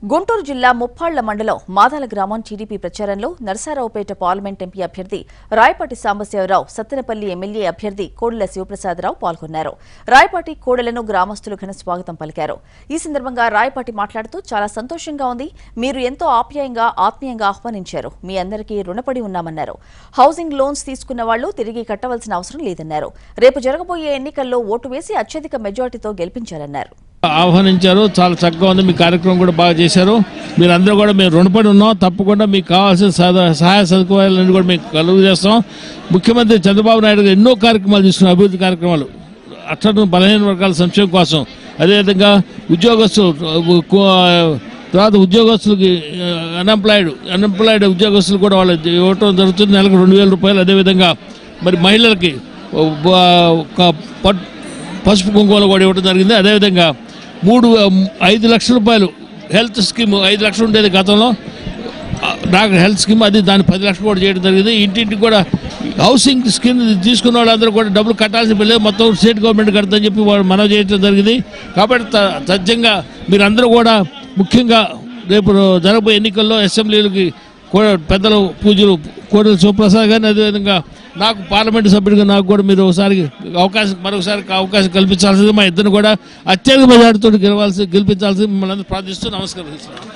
గుంటూరు జిల్లా ముప్పాళ్ల మండలం మాదాల గ్రామం టీడీపీ ప్రచారంలో నరసరావుపేట పార్లమెంట్ ఎంపీ అభ్యర్థి రాయపాటి సాంబశివరావు, సత్తెనపల్లి ఎమ్మెల్యే అభ్యర్థి కోడెల శివప్రసాదరావు పాల్గొన్నారు. రాయపాటి కోడెలను గ్రామస్తులు ఘన స్వాగతం పలికారు. ఈ సందర్భంగా రాయపాటి మాట్లాడుతూ చాలా సంతోషంగా ఉంది, మీరు ఎంతో ఆప్యాయంగా ఆత్మీయంగా ఆహ్వానించారు, మీ అందరికీ రుణపడి ఉన్నామన్నారు. హౌసింగ్ లోన్స్ తీసుకున్న వాళ్లు తిరిగి కట్టవలసిన అవసరం లేదన్నారు. రేపు జరగబోయే ఎన్నికల్లో ఓటు వేసి అత్యధిక మెజార్టీతో గెలిపించాలన్నారు. ఆహ్వానించారు. చాలా చక్కగా ఉంది. మీ కార్యక్రమం కూడా బాగా చేశారు. మీరందరూ కూడా మేము రుణపడి ఉన్నాం. తప్పకుండా మీకు కావాల్సిన సహాయ సదుపాయాలన్నీ కూడా మీకు కలుగు చేస్తాం. ముఖ్యమంత్రి చంద్రబాబు నాయుడు గారు ఎన్నో కార్యక్రమాలు తీసుకున్నారు, అభివృద్ధి కార్యక్రమాలు, అట్లా బలహీన వర్గాల సంక్షేమం కోసం. అదేవిధంగా తర్వాత ఉద్యోగస్తులకి అన్ఎంప్లాయిడ్ ఉద్యోగస్తులు కూడా వాళ్ళు ఇవ్వటం జరుగుతుంది, నెలకు 2000 రూపాయలు. అదేవిధంగా మరి మహిళలకి పసుపు కుంకుమలు కూడా ఇవ్వడం జరిగింది. అదేవిధంగా 5 లక్షల రూపాయలు హెల్త్ స్కీమ్, 5 లక్షలు ఉండేది గతంలో డాక్టర్ హెల్త్ స్కీమ్, అది దాన్ని 10 లక్షలు కూడా చేయడం జరిగింది. ఇంటింటికి కూడా హౌసింగ్ స్కీమ్ తీసుకున్న వాళ్ళందరూ కూడా డబ్బులు కట్టాల్సిన లేదు, మొత్తం స్టేట్ గవర్నమెంట్ కడతామని చెప్పి వాళ్ళు మనవి చేయడం జరిగింది. కాబట్టి తథ్యంగా మీరందరూ కూడా ముఖ్యంగా రేపు జరగబోయే ఎన్నికల్లో అసెంబ్లీలకి పెద్దలు పూజలు కోడెల శివప్రసాద్ గారిని, అదేవిధంగా నాకు పార్లమెంటు సభ్యుడిగా నాకు కూడా మీరు మరొకసారి అవకాశం కల్పించాల్సింది, మా ఇద్దరు కూడా అత్యధిక మెజార్టీతో గెలిపించాల్సింది మిమ్మల్ని ప్రార్థిస్తూ నమస్కరిస్తున్నాను.